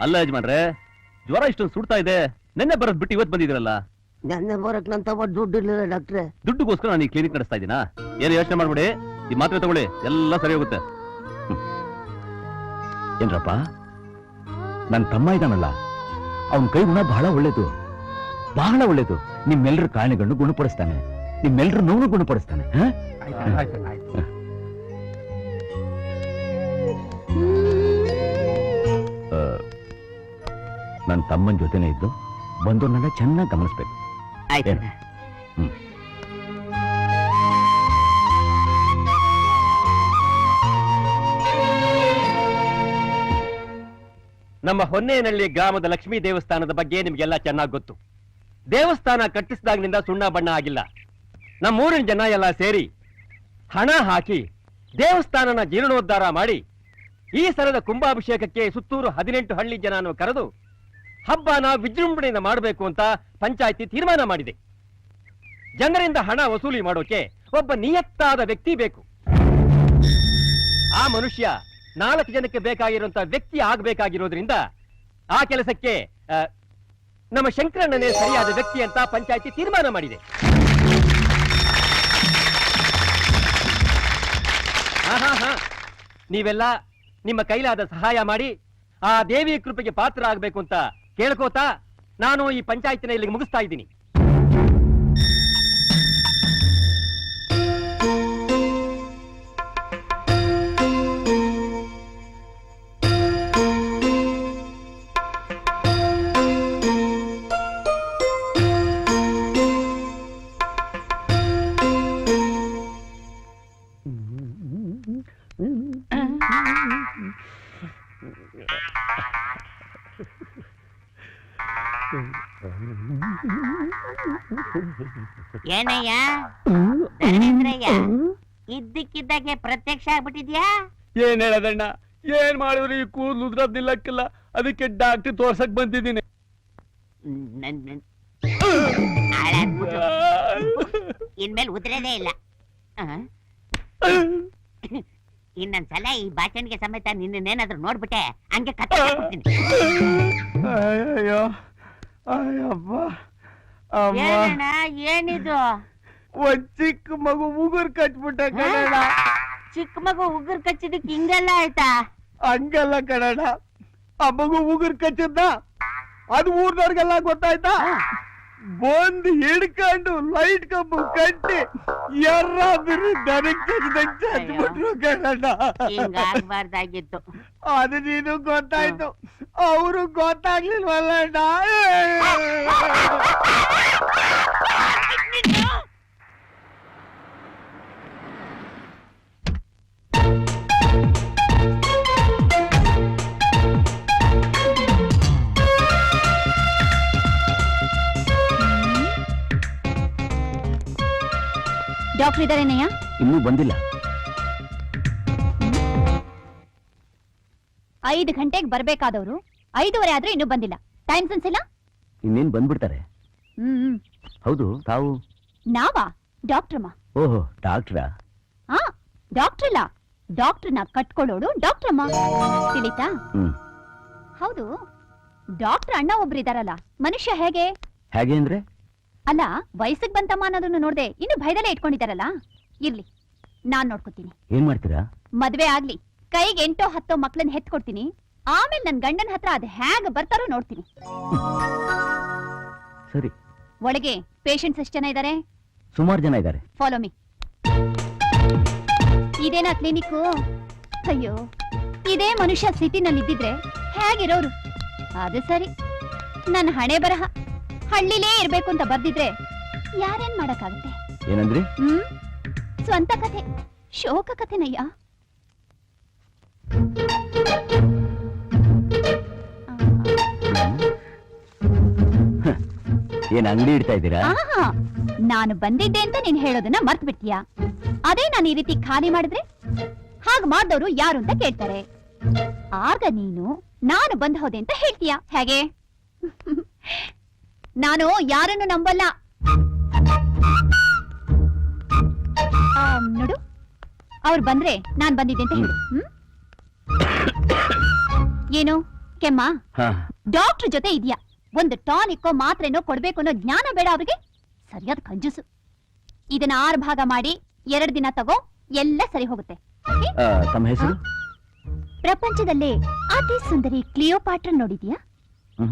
ಅಲ್ಲ ಯಜಮಾನ್ರೆ, ಜ್ವರ ಇಷ್ಟೊಂದು ಸುಡ್ತಾ ಇದೆ, ನೆನ್ನೆ ಬರೋದ್ ಬಿಟ್ಟು ಇವತ್ತು ಬಂದಿದ್ರಲ್ಲ. ನೆನ್ನೆ ಬರಕ್ ನಂತ ದುಡ್ಡು ಇರ್ಲಿಲ್ಲ ಡಾಕ್ಟ್ರೆ. ದುಡ್ಡುಗೋಸ್ಕರ ನಾನು ಈ ಕ್ಲಿನಿಕ್ ನಡೆಸ್ತಾ ಇದ್ದೀನಾ? ಏನು ಯೋಚನೆ ಮಾಡ್ಬಿಡಿ, ಈ ಮಾತ್ರೆ ತಗೊಳ್ಳಿ, ಎಲ್ಲ ಸರಿ ಹೋಗುತ್ತೆ. ಏನ್ರಪ್ಪ, ನನ್ನ ತಮ್ಮ ಇದ್ದಾನಲ್ಲ, ಅವನ ಕೈ ಗುಣ ಬಹಳ ಒಳ್ಳೇದು, ಬಹಳ ಒಳ್ಳೇದು. ನಿಮ್ಮೆಲ್ಲರ ಕಾರಣಗಳನ್ನು ಗುಣಪಡಿಸ್ತಾನೆ, ನಿಮ್ಮೆಲ್ಲರ ನೋವು ಗುಣಪಡಿಸ್ತಾನೆ. ನನ್ನ ತಮ್ಮನ ಜೊತೆನೇ ಇದ್ದು ಬಂದವ್ರನ್ನೆಲ್ಲ ಚೆನ್ನಾಗಿ ಗಮನಿಸ್ಬೇಕು. ನಮ್ಮ ಹೊನ್ನೇನಹಳ್ಳಿ ಗ್ರಾಮದ ಲಕ್ಷ್ಮೀ ದೇವಸ್ಥಾನದ ಬಗ್ಗೆ ನಿಮ್ಗೆಲ್ಲ ಚೆನ್ನಾಗಿ ಗೊತ್ತು. ದೇವಸ್ಥಾನ ಕಟ್ಟಿಸಿದಾಗಿನಿಂದ ಸುಣ್ಣ ಬಣ್ಣ ಆಗಿಲ್ಲ. ನಮ್ಮೂರಿನ ಜನ ಎಲ್ಲ ಸೇರಿ ಹಣ ಹಾಕಿ ದೇವಸ್ಥಾನನ ಜೀರ್ಣೋದ್ಧಾರ ಮಾಡಿ ಈ ಸಲದ ಕುಂಭಾಭಿಷೇಕಕ್ಕೆ ಸುತ್ತೂರು 18 ಹಳ್ಳಿ ಜನನು ಕರೆದು ಹಬ್ಬನ ವಿಜೃಂಭಣೆಯಿಂದ ಮಾಡಬೇಕು ಅಂತ ಪಂಚಾಯಿತಿ ತೀರ್ಮಾನ ಮಾಡಿದೆ. ಜನರಿಂದ ಹಣ ವಸೂಲಿ ಮಾಡೋಕೆ ಒಬ್ಬ ನಿಯತ್ತಾದ ವ್ಯಕ್ತಿ ಬೇಕು. ಆ ಮನುಷ್ಯ 4 ಜನಕ್ಕೆ ಬೇಕಾಗಿರುವಂತ ವ್ಯಕ್ತಿ ಆಗ್ಬೇಕಾಗಿರೋದ್ರಿಂದ ಆ ಕೆಲಸಕ್ಕೆ ನಮ್ಮ ಶಂಕರಣ್ಣನೇ ಸರಿಯಾದ ವ್ಯಕ್ತಿ ಅಂತ ಪಂಚಾಯಿತಿ ತೀರ್ಮಾನ ಮಾಡಿದೆ. ನೀವೆಲ್ಲ ನಿಮ್ಮ ಕೈಲಾದ ಸಹಾಯ ಮಾಡಿ ಆ ದೇವಿ ಕೃಪೆಗೆ ಪಾತ್ರ ಆಗಬೇಕು ಅಂತ ಕೇಳ್ಕೋತಾ ನಾನು ಈ ಪಂಚಾಯತಿನ ಇಲ್ಲಿಗೆ ಮುಗಿಸ್ತಾ ಇದ್ದೀನಿ. ಏನಯ್ಯ ಧರ್ಮೇಂದ್ರಯ್ಯ, ಇದ್ದಕ್ಕಿದ್ದಾಗೆ ಪ್ರತ್ಯಕ್ಷ ಆಗ್ಬಿಟ್ಟಿದ್ಯಾ? ಏನ್ ಹೇಳದಣ್ಣ, ಏನ್ ಮಾಡಿದ್ರು ಈ ಕೂದಲು ಉದ್ರದ್ ನಿಲ್ಲಕ್ಕಿಲ್ಲ, ಅದಕ್ಕೆ ಡಾಕ್ಟರ್ ತೋರ್ಸಕ್ ಬಂದಿದ್ದೀನಿ. ಇನ್ಮೇಲೆ ಉದ್ರದೇ ಇಲ್ಲ. ಇನ್ನೊಂದ್ಸಲ ಈ ಭಾಷಣಿಗೆ ಸಮೇತ ನಿನ್ನೇನಾದ್ರೂ ನೋಡ್ಬಿಟ್ಟೆ ಹಂಗೆ ಕತ್ತೀನಿ. ಏನಿದು? ಒಂದ್ ಚಿಕ್ಕ ಮಗು ಉಗುರ್ ಕಚ್ಬಿಟ್ಟ ಕಣಣ. ಚಿಕ್ಕ ಮಗು ಉಗುರ್ ಕಚ್ಚಿದಕ್ಕೆ ಹಿಂಗೆಲ್ಲ ಆಯ್ತಾ? ಹಂಗಲ್ಲ ಕಣಣ, ಆ ಮಗು ಉಗುರ್ ಕಚ್ಚಿದ್ದ ಅದು ಊರ್ದವ್ರಿಗೆಲ್ಲ ಗೊತ್ತಾಯ್ತಾ? ಬಂದು ಹಿಡ್ಕೊಂಡು ಲೈಟ್ ಕಂಬು ಕಟ್ಟಿ ಎರ್ರ ಬಿರು ಚಚ್ಬಿಟ್ರು ಕಣಣ್ಣ. ಹಿಂಗಾಗ್ಬಾರ್ದಾಗಿತ್ತು. ಅದು ನೀನು ಗೊತ್ತಾಯ್ತು, ಅವರು ಗೊತ್ತಾಗ್ಲಿಲ್ವಲ್ಲಣ್ಣ. ಡಾಕ್ಟರ್ ಇದಾರೇನಯ್ಯ? ಇನ್ನೂ ಬಂದಿಲ್ಲ. 5 ಗಂಟೆಗೆ ಬರ್ಬೇಕಾದವರು 5:15 ಆದ್ರೂ ಇನ್ನೂ ಬಂದಿಲ್ಲ. ಟೈಮ್ ಸೆನ್ಸ್ ಇಲ್ಲ? ಇನ್ನೇನ್ ಬಂದ್ಬಿಡ್ತಾರೆ. ಹೌದು, ತಾವು? ನಾವಾ? ಡಾಕ್ಟ್ರಮ್ಮ. ಓಹೋ, ಡಾಕ್ಟ್ರಾ? ಹಾ, ಡಾಕ್ಟರ್ ಇಲ್ಲ, ಡಾಕ್ಟರ್ನ ಕಟ್ಕೊಳ್ಳೋಡು ಡಾಕ್ಟ್ರಮ್ಮ. ತಿಳಿತಾ? ಹೌದು, ಡಾಕ್ಟರ್ ಅಣ್ಣ ಒಬ್ರು ಇದಾರಲ್ಲ, ಮನುಷ್ಯ ಹೇಗೆ? ಹೇಗೆ ಅಂದ್ರೆ? ಅಲ್ಲ, ವಯಸ್ಸಿಗೆ ಬಂತಮ್ಮ ಅನ್ನೋದನ್ನು ನೋಡ್ದೆ ಇನ್ನು ಭಯದಲ್ಲೇ ಇಟ್ಕೊಂಡಿದಾರಲ್ಲ. ಇರ್ಲಿ, ನಾನ್ ನೋಡ್ಕೊತೀನಿ. ಏನ್ ಮಾಡ್ತೀರಾ? ಮದ್ವೆ ಆಗ್ಲಿ, ಕೈಗೆ 8-10 ಮಕ್ಳನ್ನ ಹೆತ್ಕೊಡ್ತೀನಿ. ಆಮೇಲೆ ನನ್ ಗಂಡನ ಹತ್ರ ಅದ್ ಹೇಗ ಬರ್ತಾರೋ ನೋಡ್ತೀನಿ. ಸರಿ. ಒಳಗೆ ಪೇಷಂಟ್ಸ್ ಎಷ್ಟು ಜನ ಇದ್ದಾರೆ? ಸುಮಾರು ಜನ ಇದ್ದಾರೆ. Follow me. ಇದೇನಾ ಕ್ಲಿನಿಕ್? ಅಯ್ಯೋ, ಇದೇ ಮನುಷ್ಯ ಸಿಟಿನಲ್ಲಿ ಇದ್ದಿದ್ರೆ ಹೇಗಿರೋರು? ಅದು ಸರಿ, ನನ್ನ ಹಣೆ ಬರಹ ಹಳ್ಳಿಲೇ ಇರ್ಬೇಕು ಅಂತ ಬರ್ದಿದ್ರೆ ಯಾರೇನ್ ಮಾಡಕ್ಕಾಗತ್ತೆ? ಏನಂದ್ರಿ? ಸ್ವಂತ ಕಥೆ, ಶೋಕ ಕಥೆನಯ್ಯ. ಏನ್ ಅಂಗಡಿ ಇಡ್ತಾ ಇದ್ದೀರಾ? ನಾನು ಬಂದಿದ್ದೆ ಅಂತ ನೀನ್ ಹೇಳೋದನ್ನ ಮರ್ತ್ ಬಿಡ್ತೀಯಾ? ಅದೇ ನಾನು ಈ ರೀತಿ ಖಾಲಿ ಮಾಡಿದ್ರೆ ಹಾಗ ಮಾಡ್ದವ್ರು ಯಾರು ಅಂತ ಕೇಳ್ತಾರೆ. ಆಗ ನೀನು ನಾನು ಬಂದ್ ಹೋದೆ ಅಂತ ಹೇಳ್ತೀಯ. ಹೇಗೆ? ನಾನು ಯಾರನ್ನು ನಂಬಲ್ಲ. ನೋಡು, ಅವ್ರು ಬಂದ್ರೆ ನಾನ್ ಬಂದಿದ್ದೆ ಅಂತ ಹೇಳು. ಏನು ಕೆಮ್ಮ ಹಾ ಡಾಕ್ಟರ್ ಜೊತೆ ಇದೆಯಾ ಒಂದು ಟಾನಿಕ್ಕೋ ಮಾತ್ರೆನೋ ಕೊಡ್ಬೇಕು ಅನ್ನೋ ಜ್ಞಾನ ಬೇಡ ಅವ್ರಿಗೆ ಸರಿಯಾದ ಕಂಜೂಸು ಇದನ್ನ 6 ಭಾಗ ಮಾಡಿ 2 ದಿನ ತಗೋ ಎಲ್ಲ ಸರಿ ಹೋಗುತ್ತೆ ಓಕೆ? ತಮ್ಮ ಹೆಸರು ಪ್ರಪಂಚದಲ್ಲೇ ಅತಿ ಸುಂದರಿ ಕ್ಲಿಯೋಪಾಟ್ರ ನೋಡಿದ್ಯಾ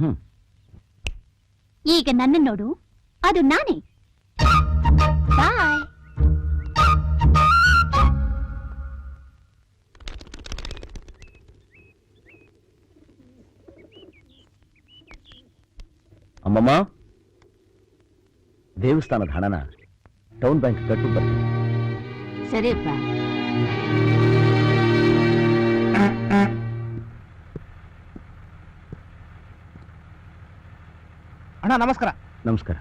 ಹ್ಮ್ ಈಗ ನನ್ನ ನೋಡು ಅದು ನಾನೇ ಬಾಯ್ ಅಮ್ಮಮ್ಮ ದೇವಸ್ಥಾನದ ಹಣನ ಟೌನ್ ಬ್ಯಾಂಕ್ ಕಟ್ಟು ಬರ್ತೀನಿ ಸರಿಯಪ್ಪ. ಅಣ್ಣ ನಮಸ್ಕಾರ. ನಮಸ್ಕಾರ.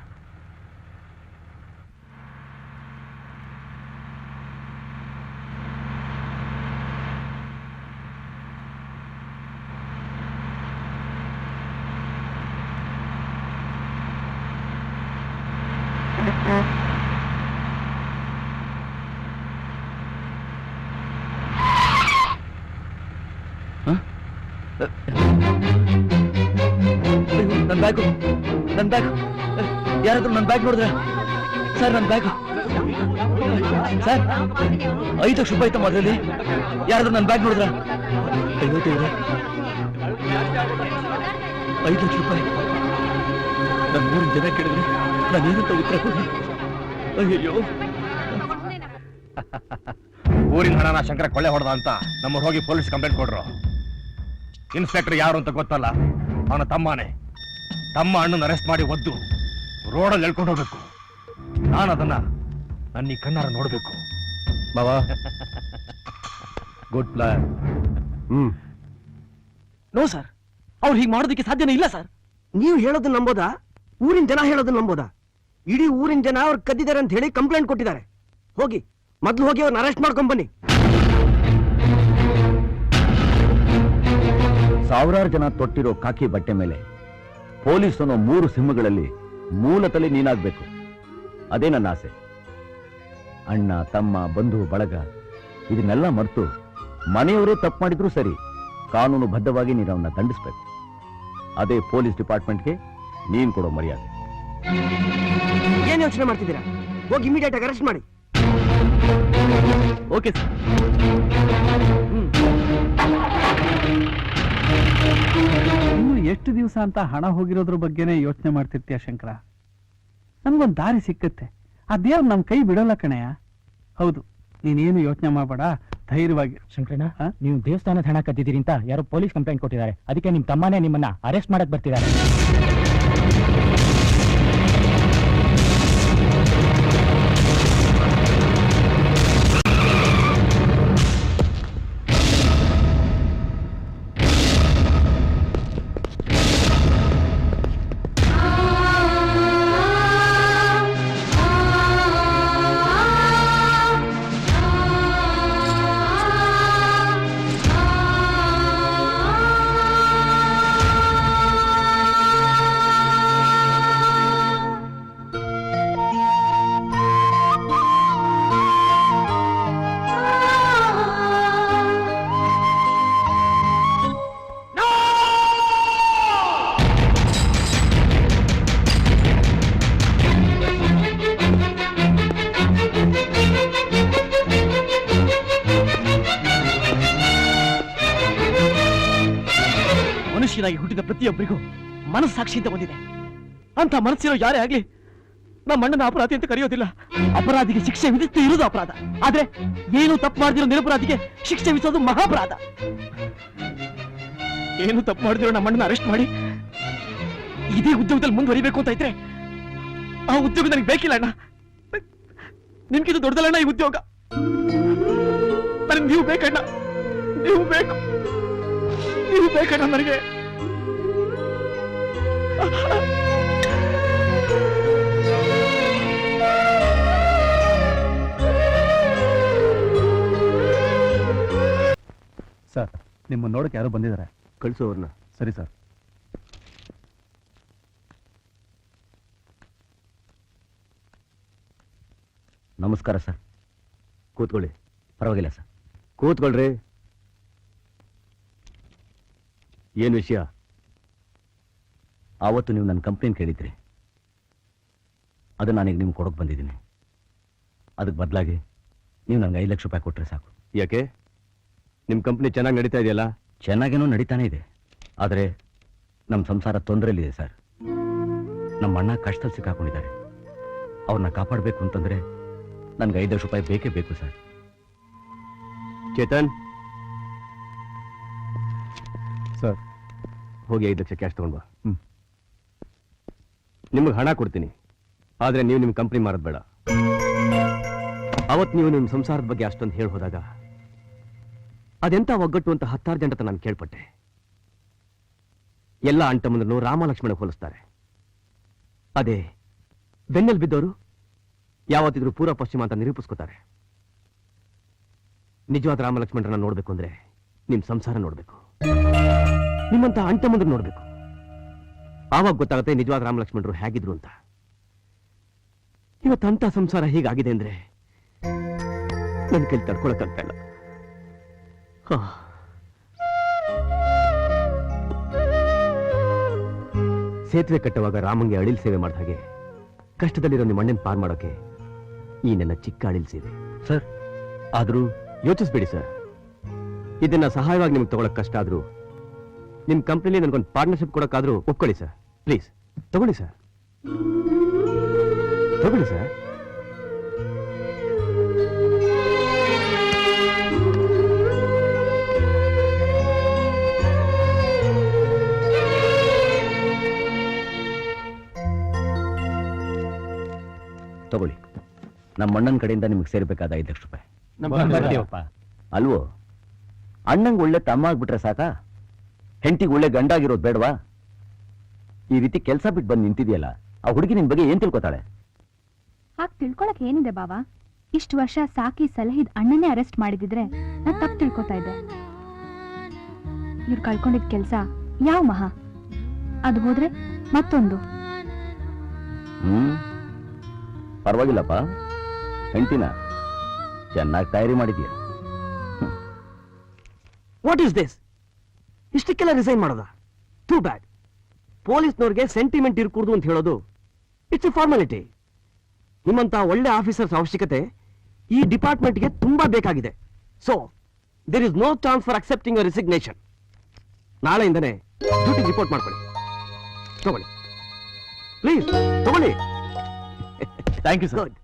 ನನ್ನ ಬ್ಯಾಗು ಯಾರಾದ್ರೂ ನನ್ನ ಬ್ಯಾಗ್ ನೋಡಿದ್ರೆ ಸರ್ ನನ್ನ ಬ್ಯಾಗು ಸರ್ 5 ಲಕ್ಷ ರೂಪಾಯಿ ಇತ್ತಮ್ಮ ಅದರಲ್ಲಿ ಯಾರಾದ್ರೂ ನನ್ನ ಬ್ಯಾಗ್ ನೋಡಿದ್ರ ಅಯ್ಯೋ ದೇವ್ರೆ 5 ಲಕ್ಷ ರೂಪಾಯಿ ನನ್ನ 3 ಜನ ಕೇಳಿದ್ರೆ ನಾನೇನಂತ ಉತ್ತರ ಕೊಡಿ ಅಯ್ಯೋ ಊರಿನ ಹಣನ ಶಂಕರ ಕೊಳ್ಳೆ ಹೊಡೆದ ಅಂತ ನಮ್ಮವ್ರು ಹೋಗಿ ಪೊಲೀಸ್ ಕಂಪ್ಲೇಂಟ್ ಕೊಡ್ರು. ಇನ್ಸ್ಪೆಕ್ಟರ್ ಯಾರು ಅಂತ ಗೊತ್ತಲ್ಲ, ಅವನ ತಮ್ಮ ಅಣ್ಣನ ಅರೆಸ್ಟ್ ಮಾಡಿ ಒದ್ದು ರೋಡಲ್ಲಿ ಎಳ್ಕೊಂಡು ಹೋಗ್ಬೇಕು. ನಾನು ಅದನ್ನ ನನ್ನ ಈ ಕಣ್ಣಾರ ನೋಡ್ಬೇಕು. ಬಾಬಾ ಗುಡ್ ಪ್ಲಾನ್. ನೋ ಸರ್, ಅವ್ರು ಹೀಗೆ ಮಾಡೋದಕ್ಕೆ ಸಾಧ್ಯನೇ ಇಲ್ಲ ಸರ್. ನೀವು ಹೇಳೋದು ನಂಬೋದಾ, ಊರಿನ ಜನ ಹೇಳೋದು ನಂಬೋದಾ? ಇಡೀ ಊರಿನ ಜನ ಅವ್ರು ಕದ್ದಿದ್ದಾರೆ ಅಂತ ಹೇಳಿ ಕಂಪ್ಲೇಂಟ್ ಕೊಟ್ಟಿದ್ದಾರೆ. ಮೊದ್ಲು ಹೋಗಿ ಅವ್ರನ್ನ ಅರೆಸ್ಟ್ ಮಾಡ್ಕೊಂಡ್ ಬನ್ನಿ. ಸಾವಿರಾರು ಜನ ತೊಟ್ಟಿರೋ ಕಾಕಿ ಬಟ್ಟೆ ಮೇಲೆ ಪೊಲೀಸ್ ಅನ್ನೋ 3 ಸಿಂಹಗಳಲ್ಲಿ ಮೂಲತಲೆ ನೀನಾಗ್ಬೇಕು. ಅದೇ ನನ್ನ ಆಸೆ. ಅಣ್ಣ ತಮ್ಮ ಬಂಧು ಬಳಗ ಇದನ್ನೆಲ್ಲ ಮರೆತು ಮನೆಯವರೇ ತಪ್ಪು ಮಾಡಿದ್ರು ಸರಿ, ಕಾನೂನು ಬದ್ಧವಾಗಿ ನೀನು ಅವನ್ನ ದಂಡಿಸ್ಬೇಕು. ಅದೇ ಪೊಲೀಸ್ ಡಿಪಾರ್ಟ್ಮೆಂಟ್ಗೆ ನೀನ್ ಕೊಡೋ ಮರ್ಯಾದೆ. ಏನ್ ಯೋಚನೆ ಮಾಡ್ತಿದ್ದೀರಾ? ಹೋಗಿ ಇಮಿಡಿಯೇಟ್ ಆಗಿ ಅರೆಸ್ಟ್ ಮಾಡಿ. Okay sir. ಇನ್ನು ಎಷ್ಟು ದಿವಸ ಅಂತ ಹಣ ಹೋಗಿರೋದ್ರ ಬಗ್ಗೆನೇ ಯೋಚನೆ ಮಾಡ್ತಿರ್ತೀಯ ಶಂಕರ. ನನ್ಗೊಂದ್ ದಾರಿ ಸಿಕ್ಕತ್ತೆ, ಆ ದೇವ್ರು ನಮ್ ಕೈ ಬಿಡೋಲ್ಲ ಕಣಯ್ಯ. ಹೌದು, ನೀನೇನು ಯೋಚನೆ ಮಾಡಬೇಡ, ಧೈರ್ಯವಾಗಿ. ಶಂಕರಣ್ಣ, ನೀವು ದೇವಸ್ಥಾನದ ಹಣ ಕದ್ದಿದ್ದೀರಿ ಅಂತ ಯಾರೋ ಪೊಲೀಸ್ ಕಂಪ್ಲೇಂಟ್ ಕೊಟ್ಟಿದ್ದಾರೆ. ಅದಕ್ಕೆ ನಿಮ್ ತಮ್ಮನೇ ನಿಮ್ಮನ್ನ ಅರೆಸ್ಟ್ ಮಾಡಕ್ ಬರ್ತಿದ್ದಾರೆ. ಮನುಷ್ಯನಾಗಿ ಹುಟ್ಟಿದ ಪ್ರತಿಯೊಬ್ಬರಿಗೂ ಮನಸ್ಸಾಕ್ಷಿ ಅಂತ ಬಂದಿದೆ. ಅಂತ ಮನಸ್ಸಿರೋ ಯಾರೇ ಆಗ್ಲಿ ನಮ್ಮ ಅಣ್ಣನ ಅಪರಾಧಿ ಅಂತ ಕರೆಯೋದಿಲ್ಲ. ಅಪರಾಧಿಗೆ ಶಿಕ್ಷೆ ವಿಧಿಸ್ತು ಇರುವುದು ಅಪರಾಧ, ಆದ್ರೆ ಏನು ತಪ್ಪು ಮಾಡಿದಿರೋ ನಿರಪರಾಧಿಗೆ ಶಿಕ್ಷೆ ವಿಧಿಸೋದು ಮಹಾಪರಾಧ. ಏನು ತಪ್ಪು ಮಾಡಿದಿರೋ ನಮ್ಮ ಅಣ್ಣನ ಅರೆಸ್ಟ್ ಮಾಡಿ ಇದೇ ಉದ್ಯೋಗದಲ್ಲಿ ಮುಂದುವರಿಬೇಕು ಅಂತ ಇದ್ರೆ ಆ ಉದ್ಯೋಗ ನನಗೆ ಬೇಕಿಲ್ಲ ಅಣ್ಣ. ನಿಮ್ಗಿದು ದೊಡ್ಡದಲ್ಲ ಈ ಉದ್ಯೋಗ. ನನಗೆ ನೀವು ಬೇಕಣ್ಣ, ನೀವು ಬೇಕಣ್ಣ ನನಗೆ. ಸರ್, ನಿಮ್ಮ ನೋಡಕ್ಕೆ ಯಾರೋ ಬಂದಿದ್ದಾರೆ. ಕಳಿಸೋರ್ನ. ಸರಿ ಸರ್. ನಮಸ್ಕಾರ ಸರ್. ಕೂತ್ಕೊಳ್ಳಿ. ಪರವಾಗಿಲ್ಲ ಸರ್, ಕೂತ್ಕೊಳ್ರಿ. ಏನ್ ವಿಷಯ? ಆವತ್ತು ನೀವು ನನ್ನ ಕಂಪ್ಲೇಂಟ್ ಕೇಳಿದ್ರಿ, ಅದು ನಾನೀಗ ನಿಮ್ಗೆ ಕೊಡೋಕೆ ಬಂದಿದ್ದೀನಿ. ಅದಕ್ಕೆ ಬದಲಾಗಿ ನೀವು ನನಗೆ 5 ಲಕ್ಷ ರೂಪಾಯಿ ಕೊಟ್ಟರೆ ಸಾಕು. ಯಾಕೆ? ನಿಮ್ಮ ಕಂಪ್ನಿ ಚೆನ್ನಾಗಿ ನಡೀತಾ ಇದೆಯಲ್ಲ? ಚೆನ್ನಾಗೇನೋ ನಡೀತಾನೆ ಇದೆ, ಆದರೆ ನಮ್ಮ ಸಂಸಾರ ತೊಂದರೆಯಲ್ಲಿದೆ ಸರ್. ನಮ್ಮ ಅಣ್ಣ ಕಷ್ಟದಲ್ಲಿ ಸಿಕ್ಕಾಕೊಂಡಿದ್ದಾರೆ. ಅವ್ರನ್ನ ಕಾಪಾಡಬೇಕು ಅಂತಂದ್ರೆ ನನಗೆ 5 ಲಕ್ಷ ರೂಪಾಯಿ ಬೇಕೇ ಬೇಕು ಸರ್. ಚೇತನ್, ಸರ್ ಹೋಗಿ 5 ಲಕ್ಷ ಕ್ಯಾಶ್ ತಗೊಂಡ್ಬಾ. ನಿಮಗೆ ಹಣ ಕೊಡ್ತೀನಿ, ಆದ್ರೆ ನೀವು ನಿಮ್ಮ ಕಂಪ್ನಿ ಮಾರೋದು ಬೇಡ. ಅವತ್ತು ನೀವು ನಿಮ್ಮ ಸಂಸಾರದ ಬಗ್ಗೆ ಅಷ್ಟೊಂದು ಹೇಳಿ ಹೋದಾಗ ಅದೆಂತ ಒಗ್ಗಟ್ಟು ಅಂತ 10 ಜನರ ನಾನು ಕೇಳ್ಪಟ್ಟೆ. ಎಲ್ಲ ಅಂಟಮಂದ್ರನ್ನು ರಾಮ ಲಕ್ಷ್ಮಣ ಹೋಲಿಸ್ತಾರೆ. ಅದೇ ಬೆನ್ನೆಲ್ ಬಿದ್ದವರು ಯಾವತ್ತಿದ್ರು ಪೂರ್ವ ಪಶ್ಚಿಮ ಅಂತ ನಿರೂಪಿಸ್ಕೋತಾರೆ. ನಿಜವಾದ ರಾಮ ಲಕ್ಷ್ಮಣರನ್ನ ನೋಡ್ಬೇಕು ಅಂದ್ರೆ ನಿಮ್ ಸಂಸಾರ ನೋಡ್ಬೇಕು, ನಿಮ್ಮಂತ ಅಂಟಮಂದ್ರ ನೋಡ್ಬೇಕು. ಆವಾಗ ಗೊತ್ತಾಗುತ್ತೆ ನಿಜವಾದ ರಾಮ ಲಕ್ಷ್ಮಣರು ಹೇಗಿದ್ರು ಅಂತ. ಇವತ್ತಂತ ಸಂಸಾರ ಹೀಗಾಗಿದೆ ಅಂದ್ರೆ ನನ್ನ ಕೈಲಿ ತಡ್ಕೊಳಕ್ಕಾಗ್ತಾ ಇಲ್ಲ. ಸೇತುವೆ ಕಟ್ಟುವಾಗ ರಾಮಂಗೆ ಅಳಿಲ್ ಸೇವೆ ಮಾಡಿದ ಹಾಗೆ ಕಷ್ಟದಲ್ಲಿರೋ ನಿಮ್ಮ ಅಣ್ಣನ ಪಾರ್ ಮಾಡೋಕೆ ಈ ನನ್ನ ಚಿಕ್ಕ ಅಳಿಲ್ ಸೇವೆ. ಸರ್, ಆದರೂ ಯೋಚಿಸ್ಬೇಡಿ ಸರ್. ಇದನ್ನ ಸಹಾಯವಾಗಿ ನಿಮ್ಗೆ ತಗೊಳಕ್ ಕಷ್ಟ ಆದ್ರೂ ನಿಮ್ ಕಂಪ್ನಿಲಿ ನನಗೊಂದು ಪಾರ್ಟ್ನರ್ಶಿಪ್ ಕೊಡಕ್ಕಾದ್ರೂ ಒಪ್ಕೊಳ್ಳಿ ಸರ್. ಪ್ಲೀಸ್ ತಗೊಳ್ಳಿ ಸರ್, ತಗೊಳ್ಳಿ ಸರ್. ತಗೊಳ್ಳಿ, ನಮ್ಮ ಅಣ್ಣನ ಕಡೆಯಿಂದ ನಿಮಗೆ ಸೇರ್ಬೇಕಾದ 5 ಲಕ್ಷ ರೂಪಾಯಿ. ಅಲ್ವೋ? ಅಣ್ಣಂಗೆ ಒಳ್ಳೆ ತಮ್ಮ ಆಗ್ಬಿಟ್ರೆ ಸಾಕಾ? ಹೆಂಡತಿಗೆ ಒಳ್ಳೆ ಗಂಡಾಗಿರೋದು ಬೇಡವಾ? ಈ ರೀತಿ ಕೆಲಸ ಬಿಟ್ಟು ಬಂದು ನಿಂತಿದೆಯಲ್ಲ, ಆ ಹುಡುಗಿ ನಿನ್ ಬಗ್ಗೆ ಏನ್ ತಿಳ್ಕೊತಾಳೆ? ಹಾಗೆ ತಿಳ್ಕೊಳಕ್ ಏನಿದೆ ಬಾವಾ? ಇಷ್ಟು ವರ್ಷ ಸಾಕಿ ಸಲಹಿದ್ ಅಣ್ಣನೇ ಅರೆಸ್ಟ್ ಮಾಡಿದಿದ್ರೆ ನಾನ್ ತಪ್ಪು ತಿಳ್ಕೊತಾ ಇದ್ದೆ. ಇವ್ರು ಕಳ್ಕೊಂಡಿದ್ ಕೆಲ್ಸ ಯಾವ ಮಹಾ, ಅದು ಹೋದ್ರೆ ಮತ್ತೊಂದು. ಪರವಾಗಿಲ್ಲಪ್ಪ, ಹೆಂಡತಿನ ಚೆನ್ನಾಗಿ ತಯಾರಿ ಮಾಡಿದ್ಯಾ. What is this? ಇಷ್ಟಕ್ಕೆಲ್ಲ ರಿಸೈನ್ ಮಾಡೋದಾ? Too bad. ಪೊಲೀಸ್ನವ್ರಿಗೆ ಸೆಂಟಿಮೆಂಟ್ ಇರ್ಕೂಡ್ದು ಅಂತ ಹೇಳೋದು ಇಟ್ಸ್ ಎ ಫಾರ್ಮಾಲಿಟಿ. ನಿಮ್ಮಂತ ಒಳ್ಳೆ ಆಫೀಸರ್ಸ್ ಅವಶ್ಯಕತೆ ಈ ಡಿಪಾರ್ಟ್ಮೆಂಟ್ಗೆ ತುಂಬಾ ಬೇಕಾಗಿದೆ. So there is no chance for accepting your resignation. ನಾಳೆಯಿಂದನೇ ಡ್ಯೂಟಿ ರಿಪೋರ್ಟ್ ಮಾಡ್ಕೊಳ್ಳಿ. ತಗೊಳ್ಳಿ ಪ್ಲೀಸ್, ತಗೊಳ್ಳಿ. Thank you sir. ಗುಡ್.